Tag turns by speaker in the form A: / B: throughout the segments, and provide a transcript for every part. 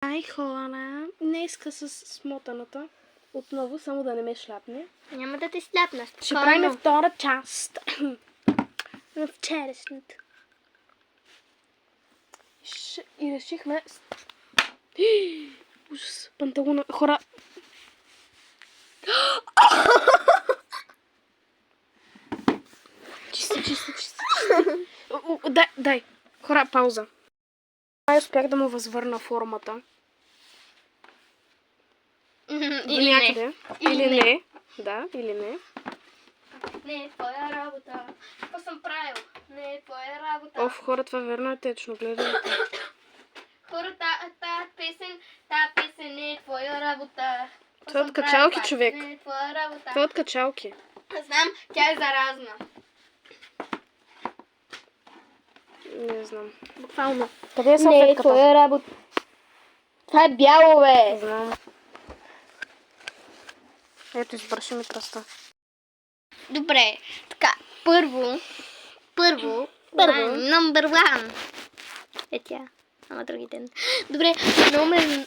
A: Ай, хора, днеска с смотаната. Отново, само да не ме шляпне.
B: Няма да те сляпна.
A: Ще правим втора част на вчерашната. И решихме... Ужас, панталона. Хора... Чисто. Дай. Хора, пауза. Успях да му възвърна формата.
B: Или
A: някъде. Или не. Да, или не.
B: Не е твоя работа. Какво съм правил? Не е твоя работа.
A: Хора, това верно е течно. Гледайте.
B: Хора, тази песен не е твоя работа.
A: Това е от качалки, човек.
B: Не е твоя работа.
A: Това е от качалки.
B: Знам, тя е заразна.
A: Не знам.
B: Буквално.
A: Къде е
B: Не е
A: салфетката?
B: твоя работа. Това е бяло, бе.
A: Не знам. Ето, избърши ми пръста.
B: Добре, така, първо, номер 1. Е тя, ама другите. Добре, номер...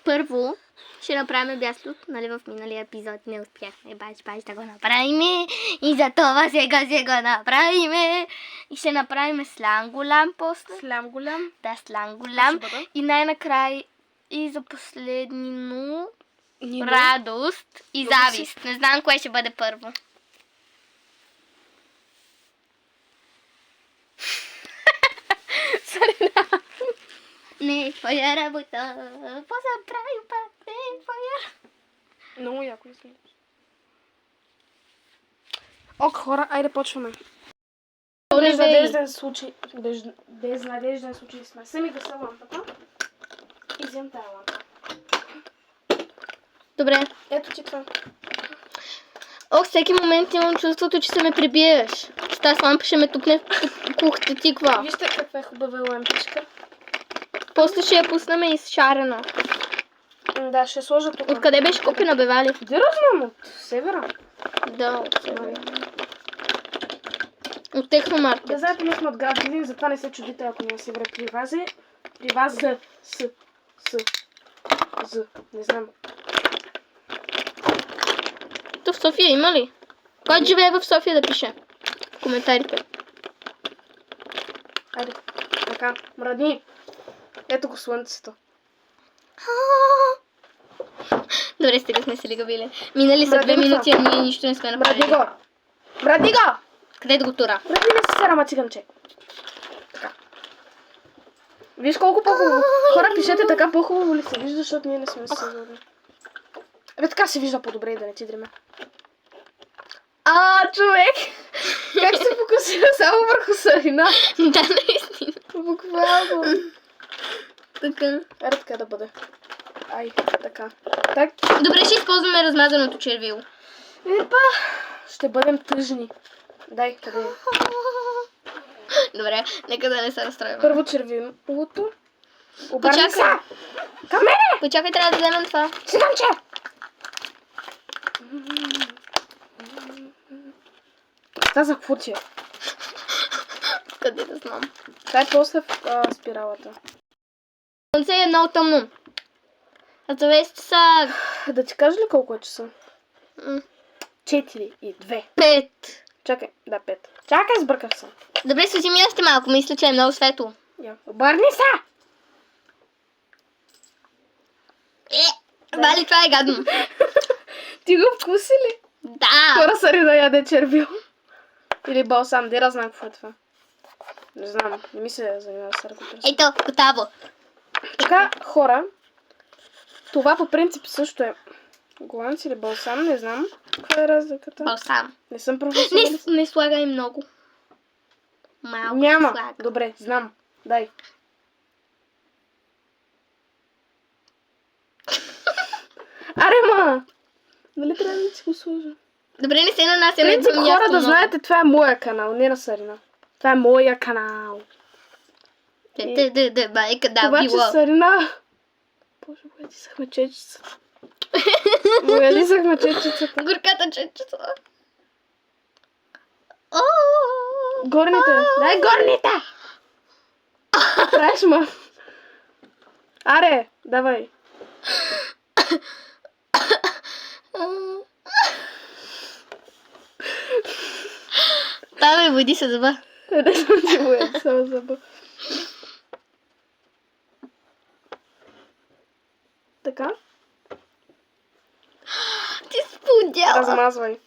B: Първо, ще направим бяслото, нали в миналия епизод не успяхме баш да го направим и за това сега ще го направим и ще направим сланголам после.
A: Слям голям.
B: Да, сланголам
A: Ще бъде?
B: и най-накрая и за последно
A: Нино.
B: радост и
A: Много си.
B: завист. Не знам кое ще бъде първо.
A: Сарина.
B: Не е твоя работа. Какво съм правил пак? Не е твоя.
A: Много яко изглежда. Ок, хора, айде почваме. Безнадежден случай. Безнадежден случай сме. Сами да са лампата. И взем тая лампа.
B: Добре.
A: Ето ти това.
B: Всеки момент имам чувството, че се ме прибиеш. С тази лампа ще ме тупне в кухата ти ква.
A: Вижте каква е хубава лампичка.
B: После ще я пуснем и с шарена.
A: Да, ще сложа тук.
B: Откъде беше купена, бе, Вали?
A: Де знам? От севера.
B: Да, от севера. От Техномаркет.
A: Да, знаете, ние сме от град Видин, затова не се чудите, ако не севера при вас е. При вас з. Не знам.
B: То в София има ли? Който живее в София да пише в коментарите.
A: Айде. Така, мрадни. Ето го слънцето.
B: Добре, стига сме се лигавили. Минали са 2
A: Мради го
B: минути, а ние нищо не сме
A: Мрадни
B: направили.
A: го! Мрадни го!
B: Къде да го тура?
A: Мрадни не се сера, циганче. Така. Виж колко по-хубаво. Хора, пишете така по-хубаво ли се вижда, защото ние не сме се сигурни. Абе, така се вижда по-добре и да не ти дреме. Човек! Как се фокусира само върху Сарина?
B: Да, наистина.
A: Буквално.
B: Така.
A: Аре така да бъде. Ай, така. Так.
B: Добре, ще използваме размазаното червило.
A: Епа, ще бъдем тъжни. Дай, къде е?
B: Добре, нека да не се разстроим.
A: Първо червилото. Обърни се!
B: Почакай.
A: Към мене!
B: Почакай, трябва да вземем това.
A: Циганче! Това за какво ти е?
B: Къде да знам.
A: Това е после спиралата.
B: Слънце е много тъмно. Завести са
A: Да ти кажа ли колко е часа? 4 и 2.
B: 5.
A: Чакай, да, 5. Чакай, сбърках се.
B: Добре, свети ми още малко. Мисля, че е много светло.
A: Обърни се!
B: Вали, това е гадно.
A: Ти го вкуси ли?
B: Да.
A: Хора, Сарина яде червил. Или балсам, де знам какво е това. Не знам, не ми се занимава с ръкопресо.
B: Ето, готово.
A: Така, хора, това по принцип също е гланц или балсам, не знам каква е разликата.
B: Балсам.
A: Не съм професионалист.
B: Не слагай много. Малко
A: Няма.
B: слага.
A: Добре, знам. Дай. Ма! Нали трябва да си го сложа?
B: Добре, не се нанася
A: Принцип,
B: на
A: хора,
B: място
A: да
B: много.
A: знаете, това е моя канал, не на Сарина. Това е моя канал.
B: Майка, да,
A: Това, че
B: било.
A: Сарина... Боже, боядисахме чечицата. Боядисахме чечицата.
B: Горката чечето.
A: Горните. Дай горните! Правиш ма. Аре, давай.
B: Давай, води се зъба.
A: Не съм ти боя, само зъба. Така,
B: Ти спудяла.
A: размазвай.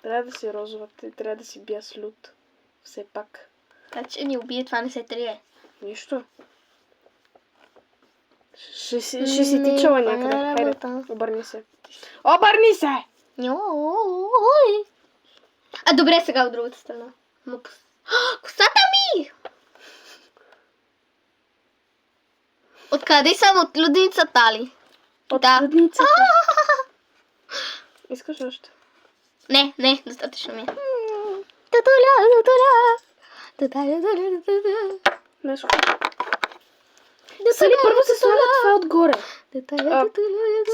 A: Трябва да си розова, трябва да си бяс лют. Все пак.
B: Значи ни убие, това не се трие.
A: Нищо. Ще си тичала някъде. Хайде, обърни се. Обърни се!
B: Ой. А добре, сега от другата страна. Косата ми! Откъде съм? От людницата ли?
A: От
B: Да.
A: съдницата. Искаш още?
B: Не, достатъчно ми е.
A: Нещо. Сали, първо се слага това отгоре.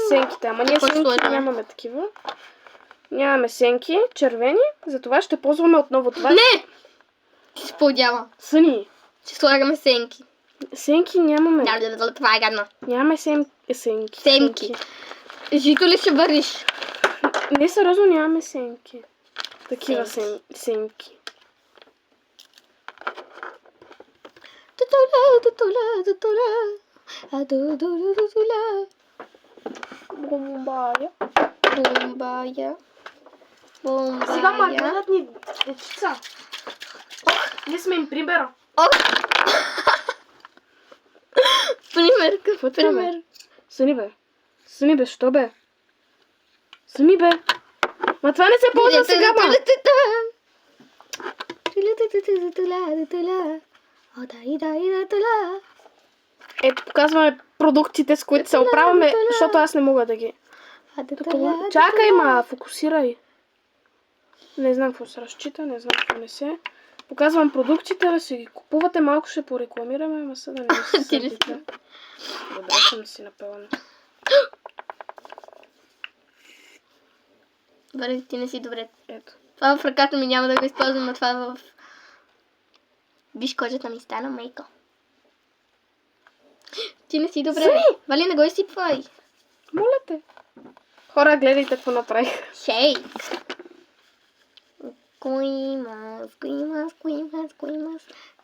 A: Сенките, ама ние
B: Какво
A: сенки
B: слагаме?
A: нямаме такива. Нямаме сенки, червени, затова ще ползваме отново това.
B: Не! Ти се подява.
A: Съни,
B: Ще слагаме сенки.
A: сенки нямаме.
B: Това е гадно.
A: Нямаме сенки.
B: Семки. Жито ли ще вървиш?
A: Не, сериозно нямаме сенки. Такива
B: Сенки.
A: сенки. Бомбая.
B: Бомбая.
A: Сега ма гледат ни дечица. Ние сме им примера.
B: Пример,
A: Какво
B: какъв
A: трябва,
B: пример?
A: бе? Съни бе, що бе? Съни бе. Ма това не се ползва сега, ма. Ето, показваме продуктите, с които се оправяме, защото аз не мога да ги... Чакай, ма, фокусирай. Не знам какво се разчита, не знам какво не се. Показвам продуктите, да си ги купувате, малко ще порекламираме, ама са да не се сърдите. Добре, съм си напълна.
B: Добре, ти не си добре.
A: Ето.
B: Това в ръката ми няма да го използвам, а това в... Виж, кожата ми стана мейка. Ти не си добре.
A: Сани!
B: Вали, не го изсипвай.
A: Моля те. Хора, гледайте какво направих.
B: Шейк. Куимас.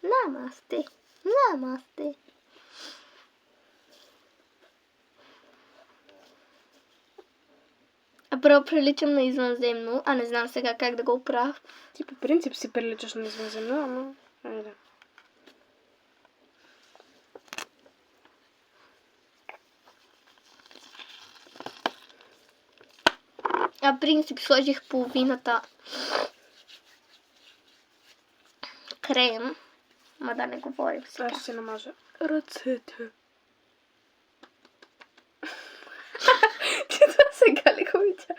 B: Намасте. А първо приличам на извънземно, а не знам сега как да го оправя.
A: Ти по принцип си приличаш на извънземно, ама... Айде.
B: А принцип сложих половината крем. Ма да не говорим сега.
A: Аз ще си намажа ръцете. Ти това сега ли го видя?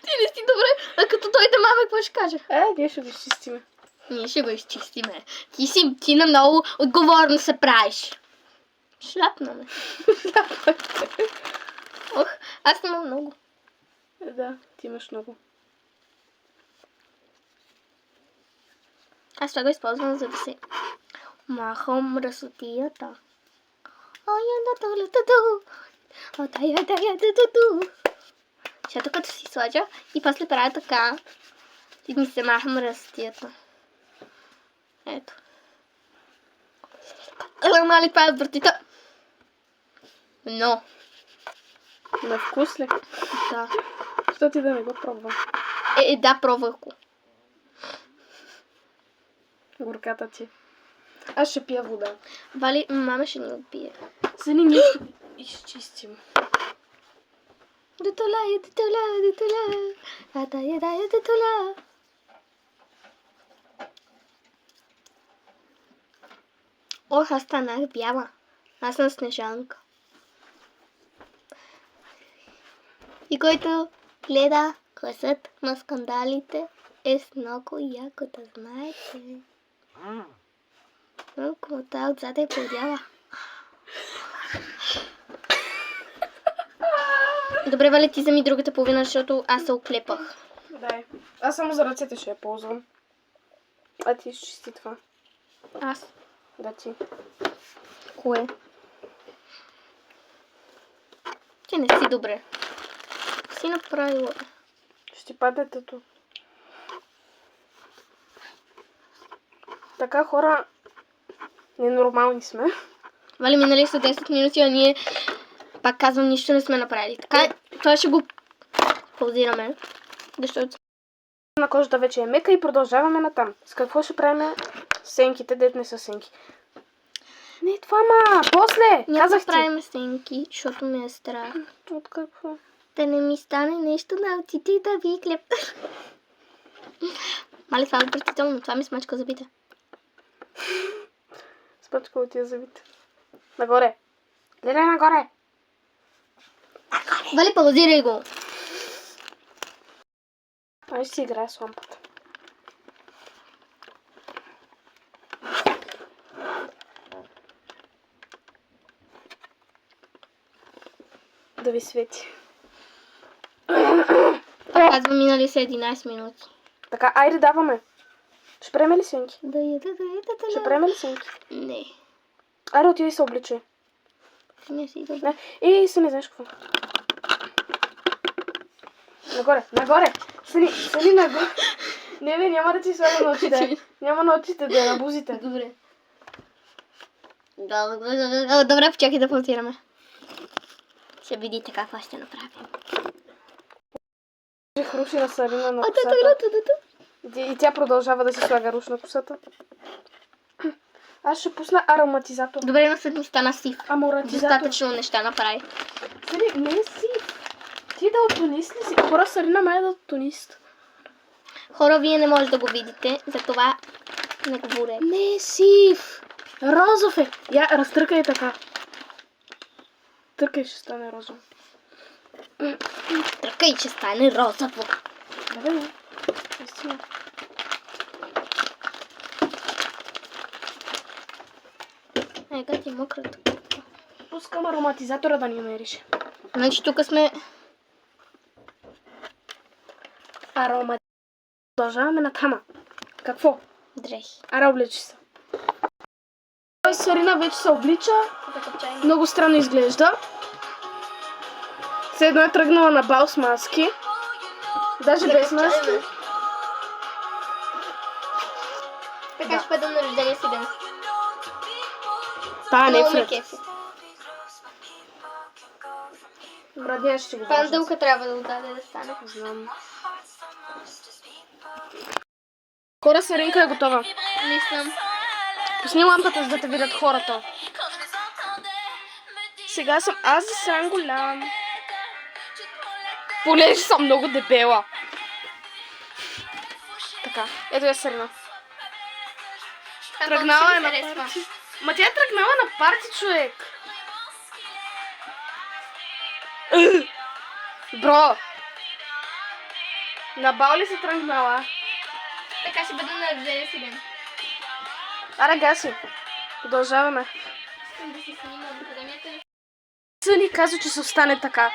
B: Ти не си добре, а като дойде мама, какво ще каже?
A: Ние ще го изчистиме.
B: Ние ще го изчистиме. Ти на много отговорно се правиш. Шляпна ме. Ох, аз имам много.
A: Да, ти имаш много.
B: Аз това го използвам, за да се махам мръсотията. Защото като си сложа и после правя така, и ми се маха мръсотията. Ето. Мали, това е отвратително. Но,
A: На вкус ли?
B: да.
A: Що ти да не го пробва?
B: Да, пробвах го.
A: Горката ти. Аз ще пия вода.
B: Вали, мама ще ни отбие.
A: Сани, ние ще изчистим.
B: Детоля. Детоля. Ох, аз станах бяла. Аз съм Снежанка. И който гледа класът на скандалите е с много яко, да знаете. Комата отзад е подяла. Добре, Вале, ти вземи другата половина, защото аз се оклепах.
A: Дай. Аз само за ръцете ще я ползвам. А ти изчисти това.
B: Аз.
A: Да ти.
B: Кое? Ти не си добре. Си направила.
A: Ще ти падне тато. Така хора, ненормални сме.
B: Вали, минали са 10 минути, а ние, пак казвам, нищо не сме направили. Така, това ще го паузираме. Защото
A: На кожата вече е мека и продължаваме натам. С какво ще правим сенките, дет не са сенки? Не, това после!
B: няма
A: Казах
B: да
A: ти.
B: правим сенки, защото ме е страх.
A: От какво?
B: Да не ми стане нещо на очите и да ви клеп. Мали, това е отвратително. Това ми смачка зъбите.
A: Спъчка от тия зъбите. Нагоре. Гледай нагоре.
B: Вали, паузирай го.
A: Ай, ще си играя с лампата. Да ви свети.
B: Пак казвам, минали са 11 минути.
A: Така, айде даваме. Ще преме ли сенки?
B: Да.
A: Ще преме ли сенки?
B: Не.
A: Айде отиди и се обличай.
B: Не си да.
A: Не. И се не знаеш какво. Нагоре, нагоре. Сани нагоре. Не бе, няма да ти слага на очите. Няма на очите да е на бузите.
B: Добре. Добре, почакай да паузираме. Ще видите какво ще направим.
A: Хруши на Сарина на косата. И тя продължава да си слага руш на косата. Аз ще пусна ароматизатор.
B: Добре, но след ми стана сив.
A: Аморатизатор.
B: Достатъчно неща направи.
A: Сани, не е сив. Ти да от Тунис ли си? Хора, Сарина май да от Тунис.
B: Хора, вие не може да го видите, затова не говоря.
A: Не е сив. Розов е. Я, разтъркай така. Търкай, ще стане розов.
B: Тръкай, че стане розово.
A: Да, бе, наистина.
B: Ега ти мокрото.
A: Пускам ароматизатора да ни мериш.
B: Значи тук сме...
A: Ароматизатор. Продължаваме на тама. Какво?
B: Дрехи.
A: Ара, облечи се. Сарина вече се облича. Много странно изглежда. Все едно е тръгнала на бал с маски. Даже без маски.
B: Така ще бъда на рождения си ден.
A: Та, не е
B: Много ме
A: Фред.
B: кефи.
A: Брадния ще го вържа.
B: Пандълка трябва да отдаде да стане.
A: Знам. Хора, Саринка е готова.
B: Не съм.
A: Пусни лампата, за да те видят хората. Сега съм аз за сран голям. Понеже съм много дебела. Така, ето я Сарина. Тръгнала е на парти. Ма тя е тръгнала на парти, човек. Бро. На бал ли си тръгнала?
B: Така ще бъда на рождения си ден.
A: Аре, гаси. Продължаваме.
B: Искам да си снимам академията.
A: Съни казва, че се остане така.